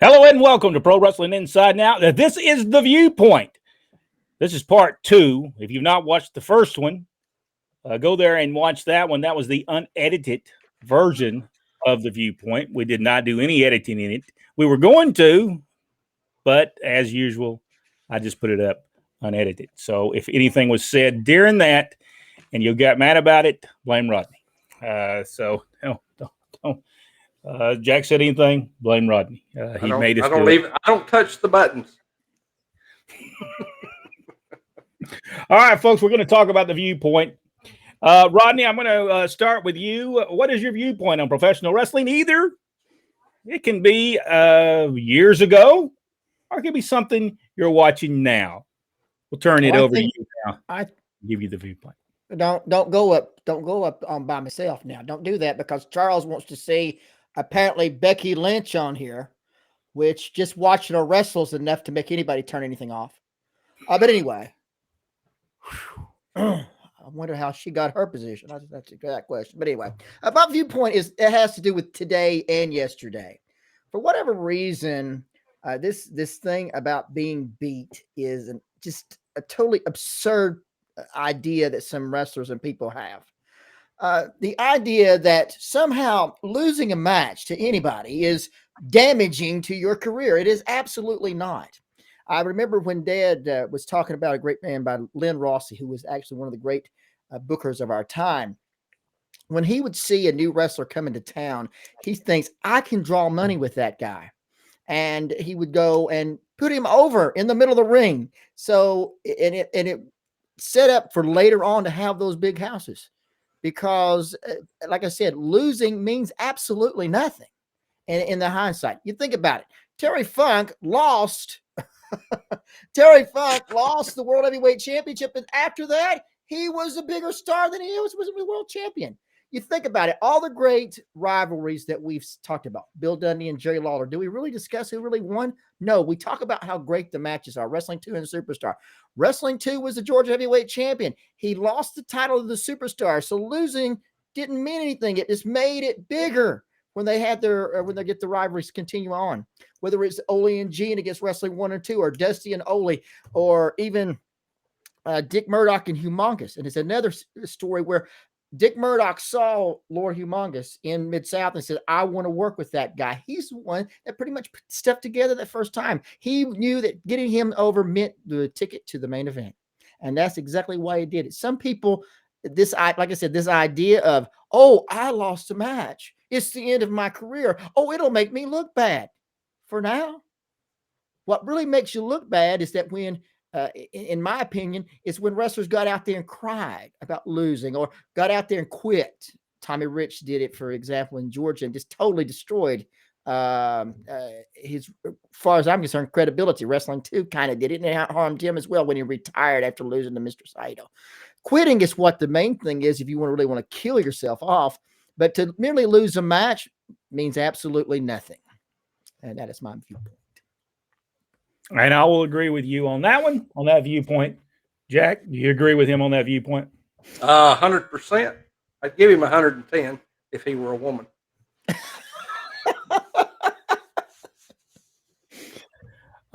Hello and welcome to Pro Wrestling Inside Now. This is the Viewpoint. This is part two. If you've not watched the first one, go there and watch that one. That was the unedited version of the Viewpoint. We did not do any editing in it. We were going to, but as usual, I just put it up unedited. So if anything was said during that and you got mad about it, blame Rodney. Don't. Jack said anything, blame Rodney. He made us do it. I don't touch the buttons. All right, folks, we're going to talk about the Viewpoint. Rodney, I'm going to start with you. What is your viewpoint on professional wrestling? Either it can be years ago, or it can be something you're watching now. We'll turn it over to you now. I give you the viewpoint. Don't go up on by myself now. Don't do that because Charles wants to see apparently Becky Lynch on here, which just watching her wrestle is enough to make anybody turn anything off. But anyway, I wonder how she got her position. That's a great question. But anyway, my viewpoint is it has to do with today and yesterday. For whatever reason, this thing about being beat is just a totally absurd idea that some wrestlers and people have. The idea that somehow losing a match to anybody is damaging to your career. It is absolutely not. I remember when Dad was talking about a great man by Lynn Rossi, who was actually one of the great bookers of our time. When he would see a new wrestler come into town, he thinks, I can draw money with that guy. And he would go and put him over in the middle of the ring. So, and it set up for later on to have those big houses. Because, like I said, losing means absolutely nothing. And in the hindsight, you think about it. Terry Funk lost. Terry Funk lost the World Heavyweight Championship, and after that, he was a bigger star than he was a world champion. You think about it. All the great rivalries that we've talked about, Bill Dundee and Jerry Lawler. Do we really discuss who really won? No, we talk about how great the matches are. Wrestling 2 and Superstar. Wrestling 2 was the Georgia Heavyweight Champion. He lost the title to the Superstar, so losing didn't mean anything. It just made it bigger when they had when they get the rivalries continue on. Whether it's Ole and Gene against Wrestling 1 and 2, or Dusty and Ole, or even Dick Murdoch and Humongous. And it's another story where Dick Murdoch saw Lord Humongous in Mid-South and said, I want to work with that guy. He's the one that pretty much put stuff together that first time. He knew that getting him over meant the ticket to the main event. And that's exactly why he did it. Some people, like I said, this idea of, oh, I lost a match. It's the end of my career. Oh, it'll make me look bad. For now, what really makes you look bad is that when in my opinion, is when wrestlers got out there and cried about losing or got out there and quit. Tommy Rich did it, for example, in Georgia, and just totally destroyed his, as far as I'm concerned, credibility. Wrestling 2 kind of did it, and it harmed him as well when he retired after losing to Mr. Saito. Quitting is what the main thing is if you really want to kill yourself off, but to merely lose a match means absolutely nothing. And that is my viewpoint. And I will agree with you on that one, on that viewpoint. Jack, do you agree with him on that viewpoint? 100%. I'd give him 110 if he were a woman.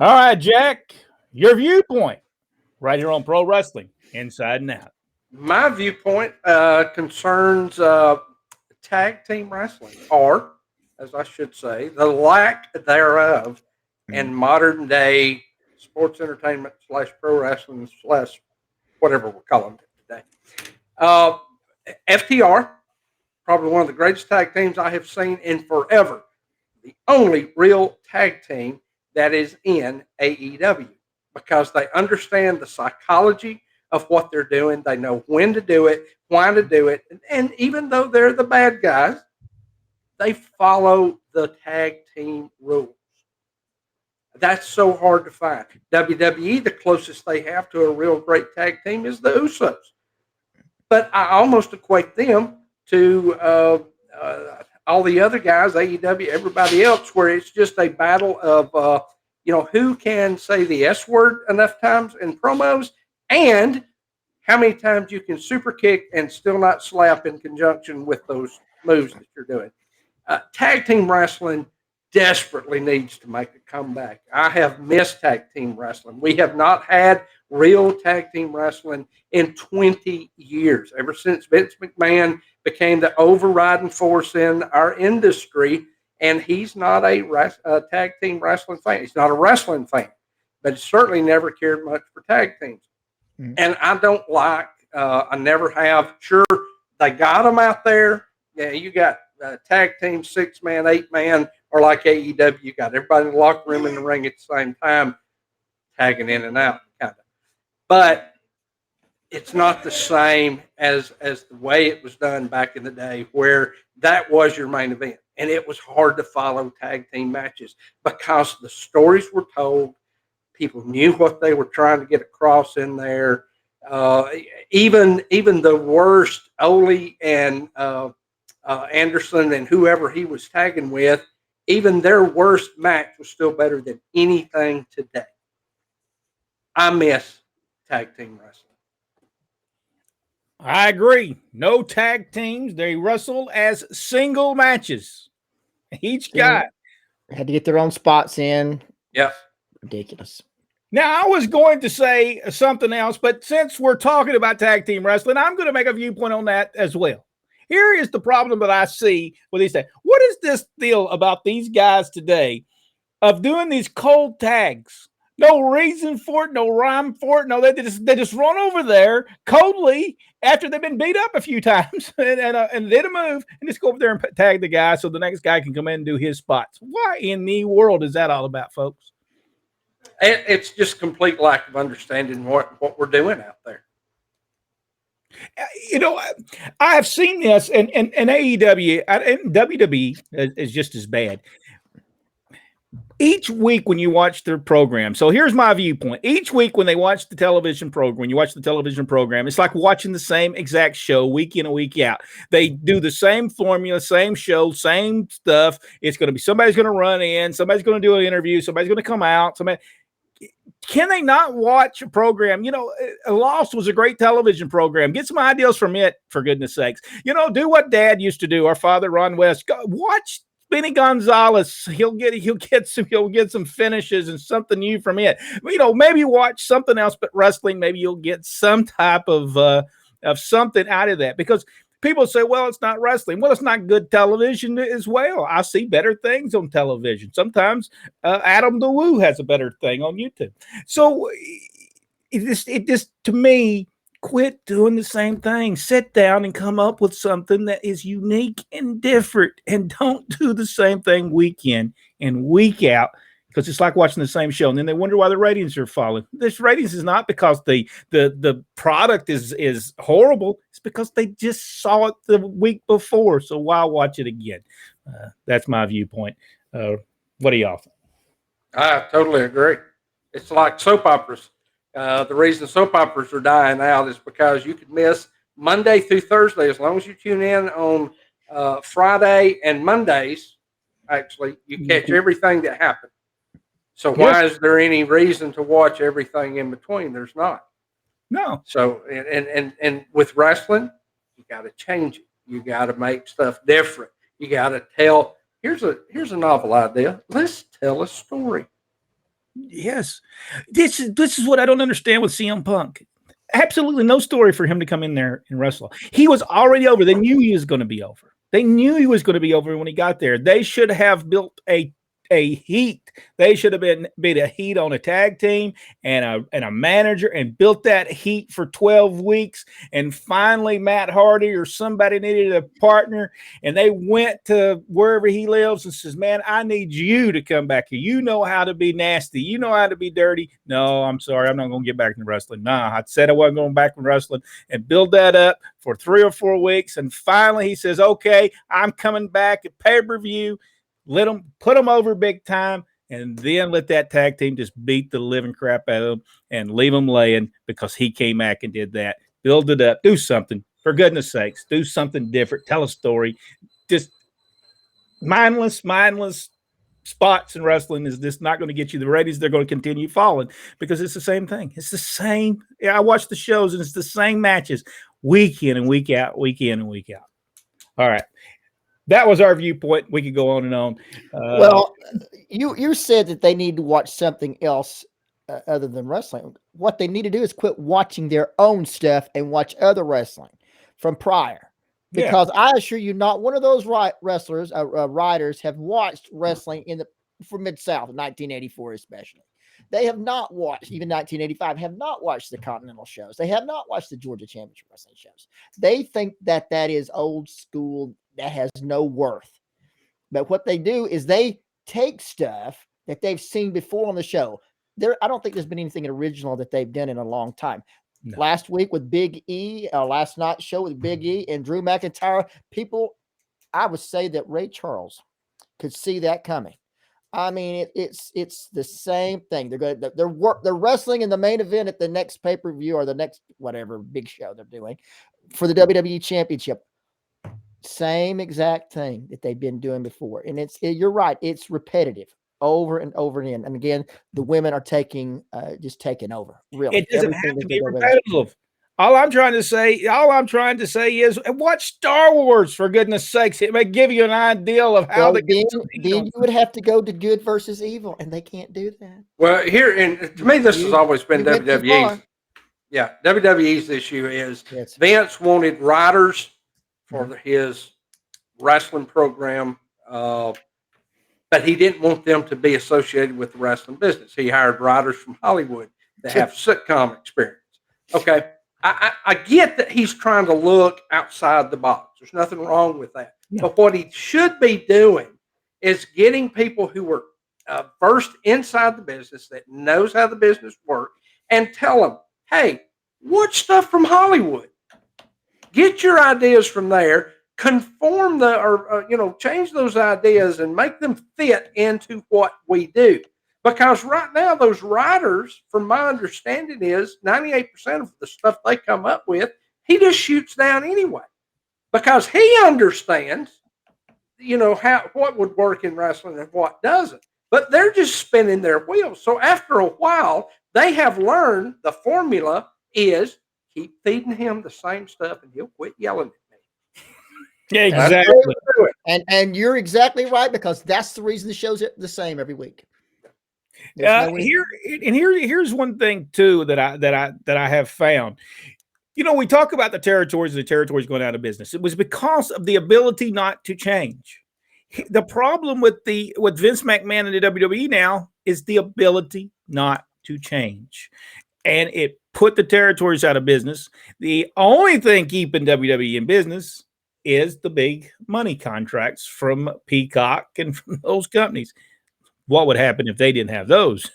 All right, Jack, your viewpoint right here on Pro Wrestling Inside and Out. My viewpoint concerns tag team wrestling, or, as I should say, the lack thereof in modern day sports entertainment / pro wrestling / whatever we're calling it today. FTR, probably one of the greatest tag teams I have seen in forever. The only real tag team that is in AEW, because they understand the psychology of what they're doing. They know when to do it, why to do it. And even though they're the bad guys, they follow the tag team rules. That's so hard to find. WWE, the closest they have to a real great tag team is the Usos. But I almost equate them to all the other guys, AEW, everybody else, where it's just a battle of, who can say the S word enough times in promos and how many times you can super kick and still not slap in conjunction with those moves that you're doing. Tag team wrestling desperately needs to make a comeback. I have missed tag team wrestling. We have not had real tag team wrestling in 20 years, ever since Vince McMahon became the overriding force in our industry. And he's not a tag team wrestling fan. He's not a wrestling fan, but he certainly never cared much for tag teams. Mm-hmm. And I don't like, I never have. Sure, they got them out there. Yeah, you got tag team, 6-man, 8-man, or like AEW, you got everybody in the locker room in the ring at the same time, tagging in and out, kind of. But it's not the same as the way it was done back in the day, where that was your main event. And it was hard to follow tag team matches because the stories were told. People knew what they were trying to get across in there. Even the worst, Ole and Anderson and whoever he was tagging with, even their worst match was still better than anything today. I miss tag team wrestling. I agree. No tag teams. They wrestle as single matches. Each guy had to get their own spots in. Yep. Ridiculous. Now, I was going to say something else, but since we're talking about tag team wrestling, I'm going to make a viewpoint on that as well. Here is the problem that I see with these things. What is this deal about these guys today of doing these cold tags? No reason for it, no rhyme for it. No, they just run over there coldly after they've been beat up a few times and did a move and just go over there and tag the guy so the next guy can come in and do his spots. Why in the world is that all about, folks? It's just complete lack of understanding what we're doing out there. You know, I have seen this, and AEW and WWE is just as bad. Each week when you watch their program, so here's my viewpoint. Each week when they watch the television program, when you watch the television program, it's like watching the same exact show week in and week out. They do the same formula, same show, same stuff. It's going to be somebody's going to run in, somebody's going to do an interview, somebody's going to come out. Can they not watch a program? You know, Lost was a great television program. Get some ideas from it, for goodness sakes. You know, do what Dad used to do. Our father, Ron West. Go watch Benny Gonzalez. He'll get some finishes and something new from it. You know, maybe watch something else but wrestling. Maybe you'll get some type of something out of that, because people say, well, it's not wrestling. Well, it's not good television as well. I see better things on television. Sometimes Adam the Woo has a better thing on YouTube. So it just, to me, quit doing the same thing. Sit down and come up with something that is unique and different, and don't do the same thing week in and week out, because it's like watching the same show, and then they wonder why the ratings are falling. This ratings is not because the product is horrible. It's because they just saw it the week before. So why watch it again? That's my viewpoint. What do y'all think? I totally agree. It's like soap operas. The reason soap operas are dying out is because you could miss Monday through Thursday. As long as you tune in on Friday and Mondays, actually, you catch everything that happened. So why is there any reason to watch everything in between? There's not. No. So and with wrestling, you got to change it. You got to make stuff different. You got to tell. Here's a novel idea. Let's tell a story. Yes. This is what I don't understand with CM Punk. Absolutely no story for him to come in there and wrestle. He was already over. They knew he was going to be over. They knew he was going to be over when he got there. They should have built a heat. They should have been a heat on a tag team and a manager, and built that heat for 12 weeks. And finally, Matt Hardy or somebody needed a partner, and they went to wherever he lives and says, man, I need you to come back here. You know how to be nasty. You know how to be dirty. No, I'm sorry. I'm not going to get back in wrestling. Nah, I said I wasn't going back in wrestling, and build that up for 3 or 4 weeks. And finally he says, okay, I'm coming back at pay-per-view. Let them put them over big time, and then let that tag team just beat the living crap out of them and leave them laying, because he came back and did that. Build it up. Do something. For goodness sakes, do something different. Tell a story. Just mindless spots in wrestling is just not going to get you the ratings. They're going to continue falling because it's the same thing. It's the same. I watch the shows, and it's the same matches week in and week out, week in and week out. All right. that was our viewpoint. We could go on and on. Well, you said that they need to watch something else other than wrestling. What they need to do is quit watching their own stuff and watch other wrestling from prior. Because I assure you, not one of those wrestlers, writers, have watched wrestling for Mid-South, 1984 especially. They have not watched, even 1985, have not watched the Continental shows. They have not watched the Georgia Championship Wrestling shows. They think that is old school, that has no worth. But what they do is they take stuff that they've seen before on the show. I don't think there's been anything original that they've done in a long time. No. Last week with Big E, last night's show with Big E and Drew McIntyre, I would say that Ray Charles could see that coming. I mean, it's the same thing. They're wrestling in the main event at the next pay-per-view or the next whatever big show they're doing for the WWE Championship. Same exact thing that they've been doing before. And you're right, it's repetitive over and over again. And again, the women are just taking over. Really. It doesn't have to be repetitive. All I'm trying to say is watch Star Wars, for goodness sakes. It may give you an idea of how then you would have to go to good versus evil, and they can't do that. Well, to me, this has always been WWE's. Yeah, WWE's issue is Vince wanted writers for his wrestling program, but he didn't want them to be associated with the wrestling business. He hired writers from Hollywood that have sitcom experience. Okay. I get that he's trying to look outside the box. There's nothing wrong with that. Yeah. But what he should be doing is getting people who are versed inside the business, that knows how the business works, and tell them, hey, watch stuff from Hollywood. Get your ideas from there, conform change those ideas and make them fit into what we do. Because right now, those writers, from my understanding, is 98% of the stuff they come up with, he just shoots down anyway. Because he understands, what would work in wrestling and what doesn't. But they're just spinning their wheels. So after a while, they have learned the formula is keep feeding him the same stuff and he'll quit yelling at me. Yeah, exactly. And you're exactly right, because that's the reason the show's the same every week. Here's one thing too that I have found. We talk about the territories going out of business. It was because of the ability not to change. The problem with Vince McMahon and the WWE now is the ability not to change, and it put the territories out of business. The only thing keeping WWE in business is the big money contracts from Peacock and from those companies. What would happen if they didn't have those?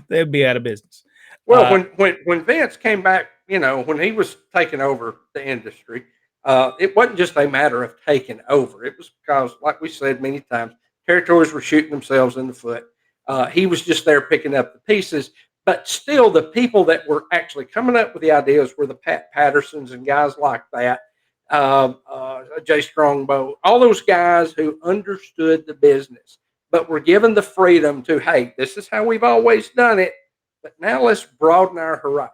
They'd be out of business. Well, when Vince came back, when he was taking over the industry, it wasn't just a matter of taking over. It was because, like we said many times, territories were shooting themselves in the foot. He was just there picking up the pieces. But still, the people that were actually coming up with the ideas were the Pat Pattersons and guys like that, Jay Strongbow, all those guys who understood the business, but were given the freedom to, hey, this is how we've always done it, but now let's broaden our horizons.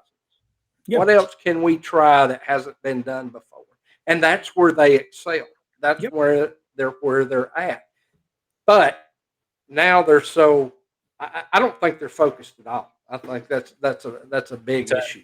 Yep. What else can we try that hasn't been done before? And that's where they excel. That's where they're at. But now they're so, I don't think they're focused at all. I think that's a big issue.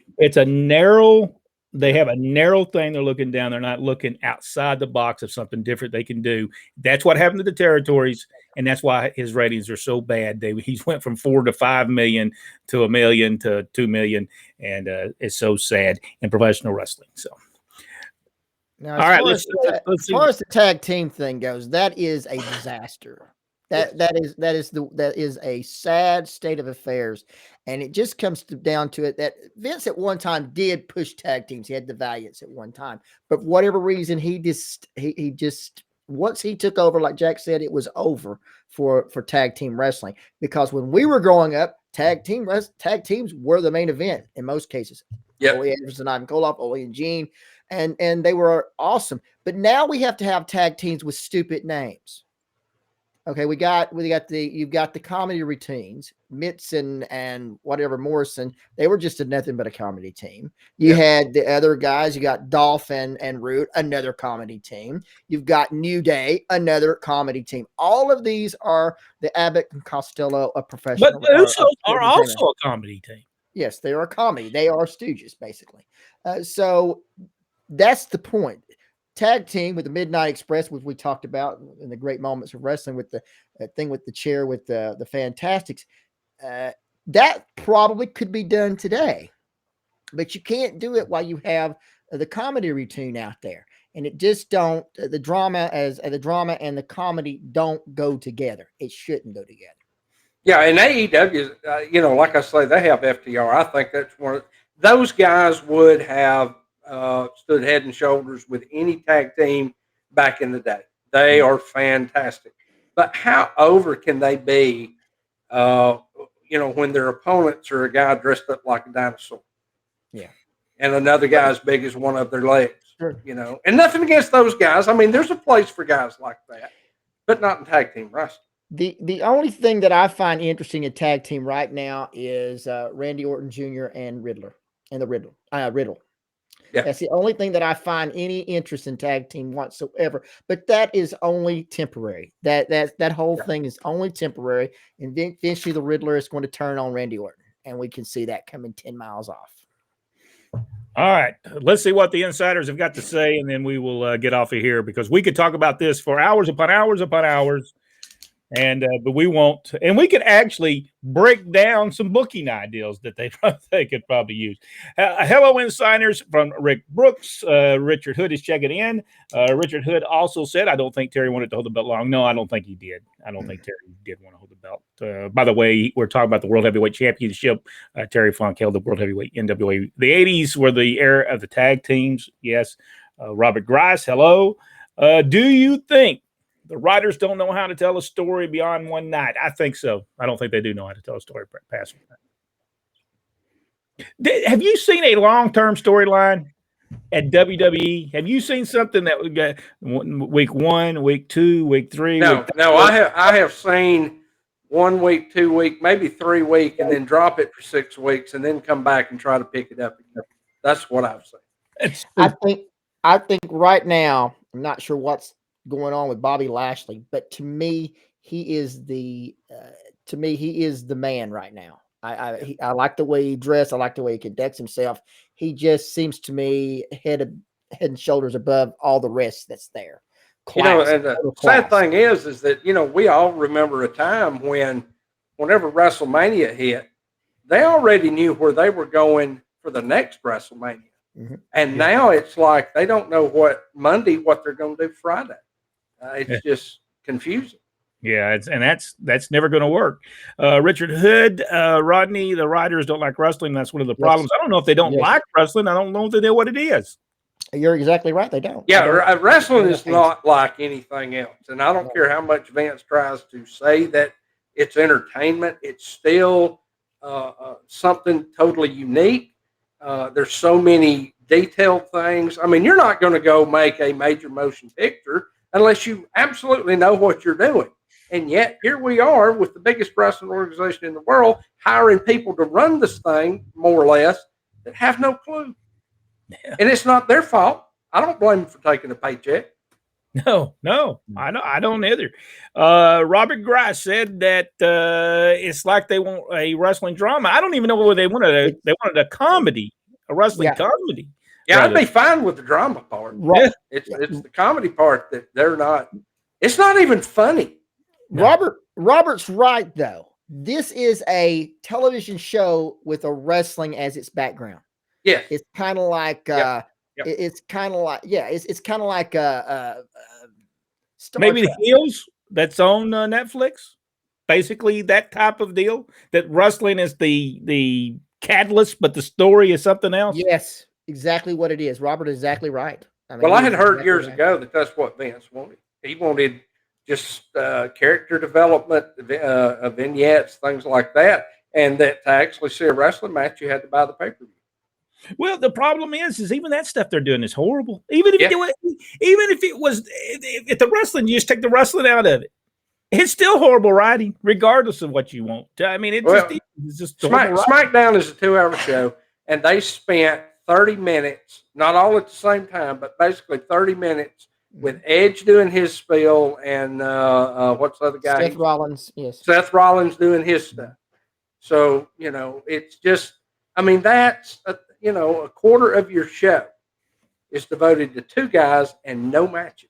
They have a narrow thing they're looking down. They're not looking outside the box of something different they can do. That's what happened to the territories, and that's why his ratings are so bad. He went from 4 to 5 million to 1 million to 2 million, and it's so sad in professional wrestling. So, now, all right, let's as far as the tag team thing goes, that is a disaster. That is a sad state of affairs, and it just comes down to it that Vince at one time did push tag teams. He had the Valiants at one time, but for whatever reason, he just once he took over, like Jack said, it was over for tag team wrestling. Because when we were growing up, tag teams were the main event in most cases. Yeah, Ole Anderson, Ivan Koloff, Ole and Gene, and they were awesome. But now we have to have tag teams with stupid names. Okay, you've got the comedy routines. Mitz and whatever Morrison, they were just nothing but a comedy team. You had the other guys. You got Dolph and Root, another comedy team. You've got New Day, another comedy team. All of these are the Abbott and Costello of professional. But the Usos are also a comedy team. Yes, they are a comedy. They are stooges, basically. So that's the point. Tag team with the Midnight Express, which we talked about in the great moments of wrestling with the thing with the chair with the Fantastics. That probably could be done today, but you can't do it while you have the comedy routine out there, and it just don't. The drama and the comedy don't go together. It shouldn't go together. Yeah, and AEW, like I say, they have FTR. I think that's one of those guys would have stood head and shoulders with any tag team back in the day. They are fantastic. But how over can they be, when their opponents are a guy dressed up like a dinosaur? Yeah. And another guy as big as one of their legs. Sure. And nothing against those guys. I mean, there's a place for guys like that, but not in tag team wrestling. The only thing that I find interesting in tag team right now is Randy Orton Jr. and Riddler and the Riddle. Yeah. That's the only thing that I find any interest in tag team whatsoever. But that is only temporary. That whole thing is only temporary. And eventually the Riddler is going to turn on Randy Orton. And we can see that coming 10 miles off. All right. Let's see what the insiders have got to say, and then we will get off of here because we could talk about this for hours upon hours upon hours. And but we won't, and we could actually break down some booking ideas that they could probably use. Hello, insiders from Rick Bouqs. Richard Hood is checking in. Richard Hood also said, "I don't think Terry wanted to hold the belt long." No, I don't think he did. I don't think Terry did want to hold the belt. By the way, we're talking about the World Heavyweight Championship. Terry Funk held the World Heavyweight NWA. The '80s were the era of the tag teams. Yes. Robert Grice, hello. Do you think the writers don't know how to tell a story beyond one night? I think so. I don't think they do know how to tell a story past one night. Have you seen a long-term storyline at WWE? Have you seen something that we got week 1, week 2, week 3? No. I have seen 1 week, 2 week, maybe 3 week, and then drop it for 6 weeks, and then come back and try to pick it up again. That's what I've seen. I think right now, I'm not sure what's going on with Bobby Lashley, but to me, he is the man right now. I like the way he dressed. I like the way he conducts himself. He just seems to me head and shoulders above all the rest that's there. And the sad thing is that we all remember a time whenever WrestleMania hit, they already knew where they were going for the next WrestleMania. Mm-hmm. And now it's like they don't know what they're going to do Friday. It's just confusing. Yeah, that's never going to work. Richard Hood, Rodney, the writers don't like wrestling. That's one of the problems. I don't know if they don't like wrestling. I don't know if they know what it is. You're exactly right. They don't. Yeah, wrestling is not like anything else. And I don't care how much Vince tries to say that it's entertainment. It's still something totally unique. There's so many detailed things. I mean, you're not going to go make a major motion picture unless you absolutely know what you're doing. And yet here we are with the biggest wrestling organization in the world, hiring people to run this thing, more or less, that have no clue. Yeah. And it's not their fault. I don't blame them for taking a paycheck. No, I don't either. Robert Grice said that it's like they want a wrestling drama. I don't even know what they wanted. They wanted a comedy, a wrestling comedy. Yeah, I'd be fine with the drama part. Right. It's the comedy part that they're not. It's not even funny. No. Robert's right though. This is a television show with a wrestling as its background. Yeah, it's kind of like it's kind of like it's kind of like maybe the Heels that's on Netflix. Basically, that type of deal. That wrestling is the catalyst, but the story is something else. Yes. Exactly what it is. Robert is exactly right. I had heard years ago that that's what Vince wanted. He wanted just character development, vignettes, things like that, and that to actually see a wrestling match, you had to buy the pay-per-view. Well, the problem is even that stuff they're doing is horrible. Even if it was, if the wrestling, you just take the wrestling out of it. It's still horrible writing, regardless of what you want. I mean, it's just horrible writing. SmackDown is a 2-hour show, and they spent 30 minutes, not all at the same time, but basically 30 minutes with Edge doing his spiel and what's the other guy? Seth Rollins, yes. Seth Rollins doing his stuff. So, it's just, I mean, that's, a quarter of your show is devoted to 2 guys and no matches.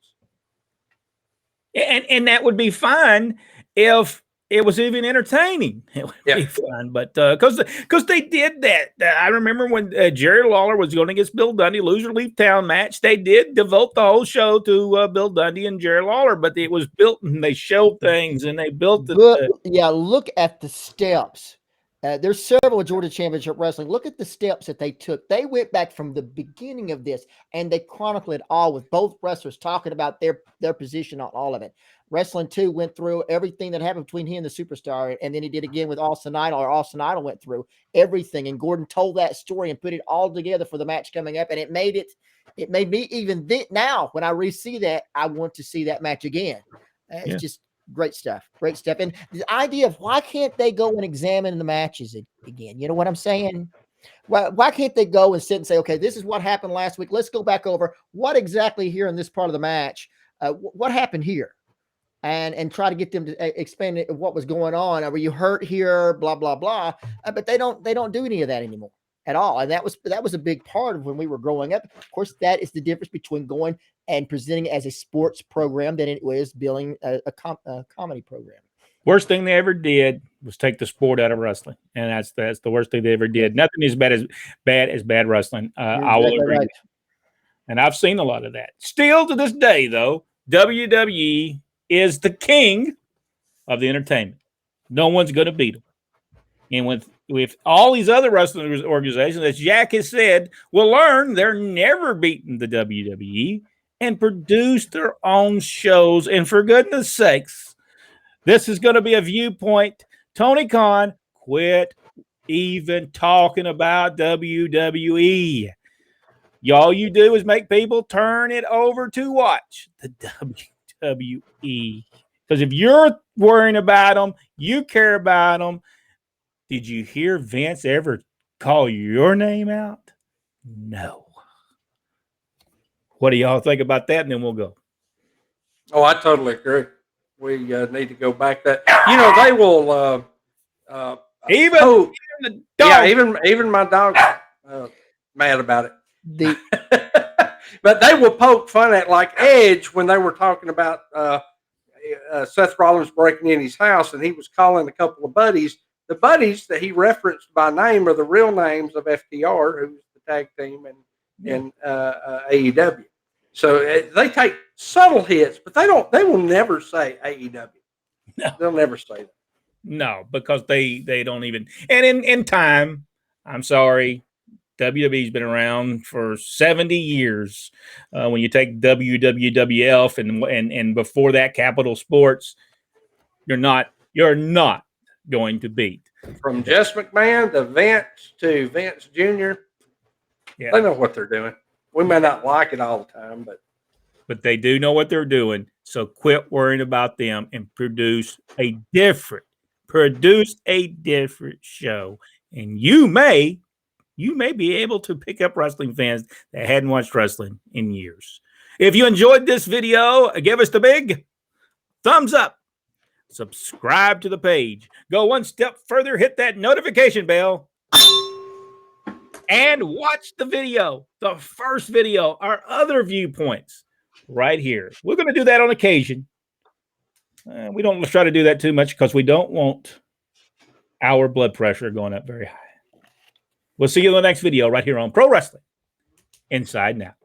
And that would be fine if it was even entertaining. It would be fun, but because they did that. I remember when Jerry Lawler was going against Bill Dundee, loser leave town match. They did devote the whole show to Bill Dundee and Jerry Lawler, but it was built and they showed things and they built it. Look at the steps. There's several Georgia Championship Wrestling. Look at the steps that they took. They went back from the beginning of this, and they chronicled it all with both wrestlers talking about their position on all of it. Wrestling 2 went through everything that happened between he and the superstar, and then he did again with Austin Idol, or Austin Idol went through everything, and Gordon told that story and put it all together for the match coming up, and it made me even now when I re-see that, I want to see that match again. It's just great stuff. And the idea of why can't they go and examine the matches again? You know what I'm saying? Why can't they go and sit and say, okay, this is what happened last week. Let's go back over what exactly here in this part of the match, what happened here, and try to get them to explain what was going on. Were you hurt here? Blah, blah, blah. But they don't do any of that anymore at all. And that was a big part of when we were growing up. Of course, that is the difference between going and presenting it as a sports program than it was billing a comedy program. Worst thing they ever did was take the sport out of wrestling, and that's the worst thing they ever did. Nothing is bad as bad wrestling. I will agree. Right. And I've seen a lot of that. Still to this day, though, WWE is the king of the entertainment. No one's going to beat them. And with all these other wrestling organizations, as Jack has said, will learn they're never beating the WWE and produce their own shows. And for goodness sakes, this is going to be a viewpoint. Tony Khan, quit even talking about WWE. All you do is make people turn it over to watch the WWE. Because if you're worrying about them, you care about them. Did you hear Vince ever call your name out? No. What do y'all think about that? And then we'll go. Oh, I totally agree. We need to go back that. They will even the dog. even my dog mad about it. But they will poke fun at, like Edge, when they were talking about Seth Rollins breaking in his house, and he was calling a couple of buddies. The buddies that he referenced by name are the real names of FTR, who's the tag team, and AEW. So they take subtle hits, but they will never say AEW. No. They'll never say that. No, because they don't even. And in time, I'm sorry, WWE's been around for 70 years. When you take WWF and before that, Capital Sports, you're not going to beat. From Jess McMahon to Vince Jr., they know what they're doing. We may not like it all the time, but they do know what they're doing. So quit worrying about them and produce a different show. And you may be able to pick up wrestling fans that hadn't watched wrestling in years. If you enjoyed this video, give us the big thumbs up. Subscribe to the page. Go one step further, hit that notification bell. And watch the video, the first video, our other viewpoints right here. We're going to do that on occasion. We don't try to do that too much because we don't want our blood pressure going up very high. We'll see you in the next video right here on Pro Wrestling Inside Now.